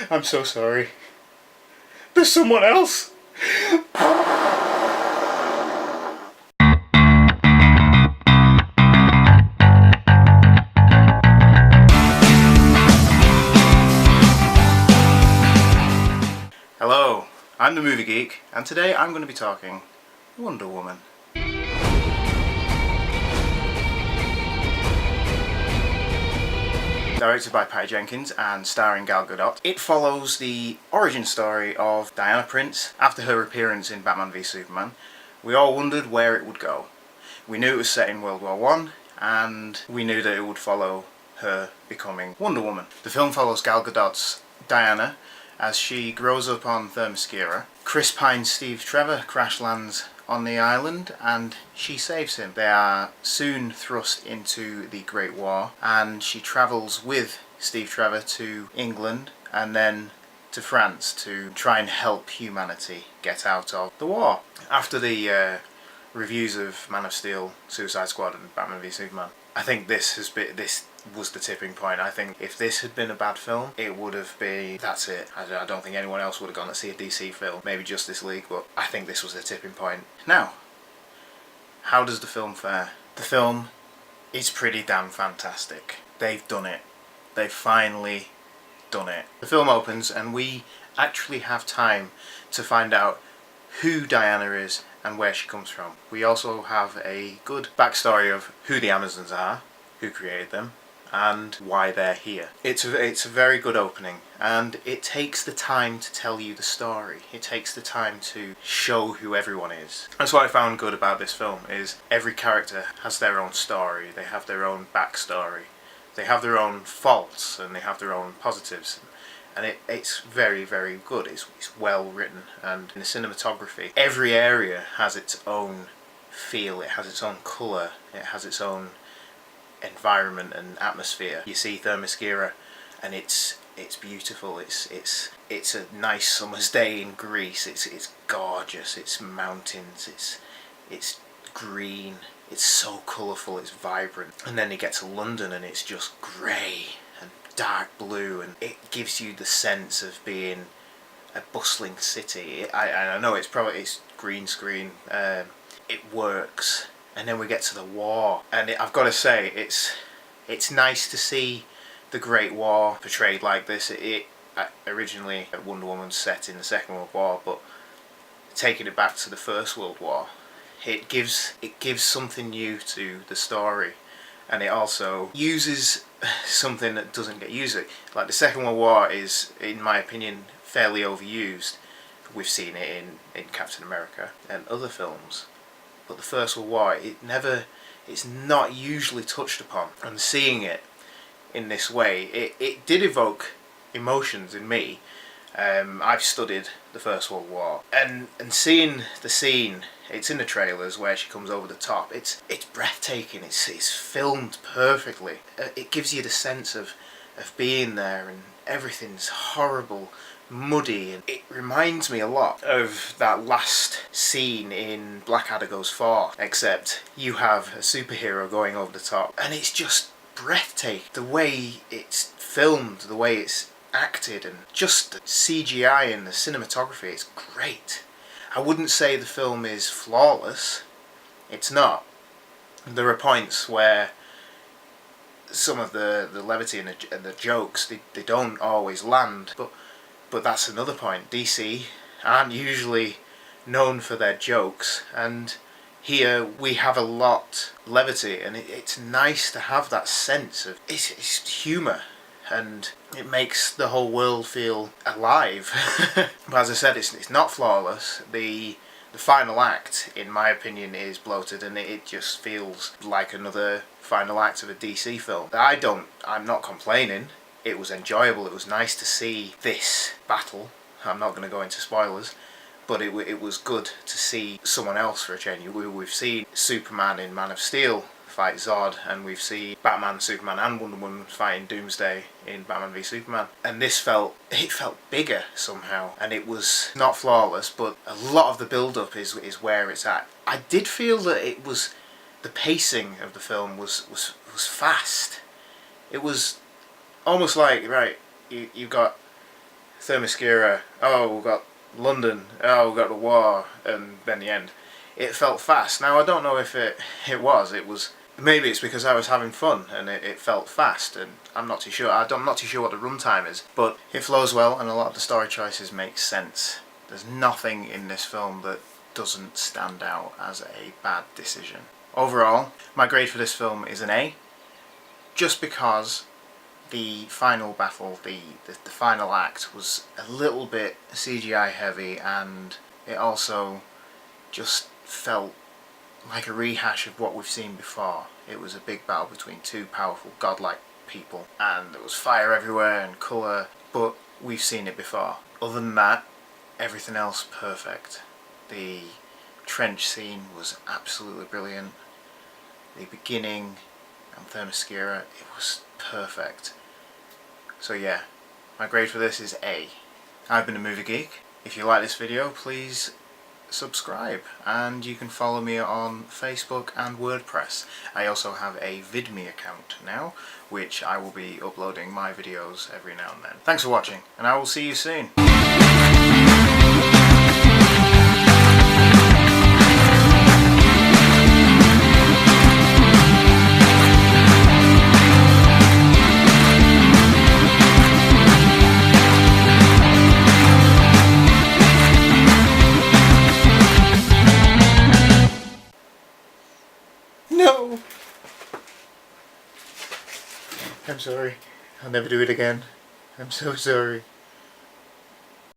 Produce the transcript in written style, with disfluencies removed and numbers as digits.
I'm so sorry. There's someone else! Hello, I'm the Movie Geek, and today I'm going to be talking Wonder Woman. Directed by Patty Jenkins and starring Gal Gadot, it follows the origin story of Diana Prince after her appearance in Batman v Superman. We all wondered where it would go. We knew it was set in World War I, and we knew that it would follow her becoming Wonder Woman. The film follows Gal Gadot's Diana as she grows up on Themyscira. Chris Pine's Steve Trevor crash lands on the island and she saves him. They are soon thrust into the Great War and she travels with Steve Trevor to England and then to France to try and help humanity get out of the war. After the reviews of Man of Steel, Suicide Squad and Batman v Superman, I think this was the tipping point. I think if this had been a bad film, it would have been, that's it. I don't think anyone else would have gone to see a DC film, maybe Justice League, but I think this was the tipping point. Now, how does the film fare? The film is pretty damn fantastic. They've done it. They've finally done it. The film opens and we actually have time to find out who Diana is and where she comes from. We also have a good backstory of who the Amazons are, who created them, and why they're here. It's a very good opening, and it takes the time to tell you the story. It takes the time to show who everyone is. That's what I found good about this film, is every character has their own story, they have their own backstory, they have their own faults, and they have their own positives. And it's very, very good. It's well written, and in the cinematography, every area has its own feel, it has its own colour, it has its own environment and atmosphere. You see Themyscira and it's beautiful. It's a nice summer's day in Greece. It's gorgeous. It's mountains. It's green. It's so colourful. It's vibrant. And then you get to London and it's just grey and dark blue, and it gives you the sense of being a bustling city. I know it's green screen. It works. And then we get to the war, and I've got to say, it's nice to see the Great War portrayed like this. Originally Wonder Woman set in the Second World War, but taking it back to the First World War, it gives something new to the story, and it also uses something that doesn't get used. Like the Second World War is, in my opinion, fairly overused. We've seen it in Captain America and other films. But the First World War, it's not usually touched upon. And seeing it in this way, it did evoke emotions in me. I've studied the First World War, and seeing the scene, it's in the trailers where she comes over the top. It's breathtaking. It's filmed perfectly. It gives you the sense of being there, and everything's horrible, muddy, and it reminds me a lot of that last scene in Blackadder Goes 4, except you have a superhero going over the top, and it's just breathtaking. The way it's filmed, the way it's acted, and just the CGI and the cinematography, it's great. I wouldn't say the film is flawless. It's not. There are points where some of the levity and the jokes, they don't always land, but that's another point. DC aren't usually known for their jokes, and here we have a lot of levity, and it's nice to have that sense of it's humour, and it makes the whole world feel alive. But as I said, it's not flawless. The final act, in my opinion, is bloated, and it just feels like another final act of a DC film. I'm not complaining. It was enjoyable. It was nice to see this battle. I'm not going to go into spoilers, but it was good to see someone else for a change. We've seen Superman in Man of Steel fight Zod, and we've seen Batman, Superman and Wonder Woman fighting Doomsday in Batman v Superman, and this felt bigger somehow, and it was not flawless, but a lot of the build-up is where it's at. I did feel that the pacing of the film was fast. It was almost like, right, you've got Themyscira, oh, we've got London, oh, we've got the war, and then the end. It felt fast. Now, I don't know if it was. Maybe it's because I was having fun and it felt fast, and I'm not too sure. I'm not too sure what the runtime is, but it flows well and a lot of the story choices make sense. There's nothing in this film that doesn't stand out as a bad decision. Overall, my grade for this film is an A, just because the final battle, the final act, was a little bit CGI heavy, and it also just felt like a rehash of what we've seen before. It was a big battle between two powerful godlike people, and there was fire everywhere and colour, but we've seen it before. Other than that, everything else perfect. The trench scene was absolutely brilliant. The beginning and Themyscira, it was perfect. So yeah, my grade for this is A. I've been a Movie Geek. If you like this video, please subscribe, and you can follow me on Facebook and WordPress. I also have a VidMe account now, which I will be uploading my videos every now and then. Thanks for watching, and I will see you soon. No! I'm sorry. I'll never do it again. I'm so sorry.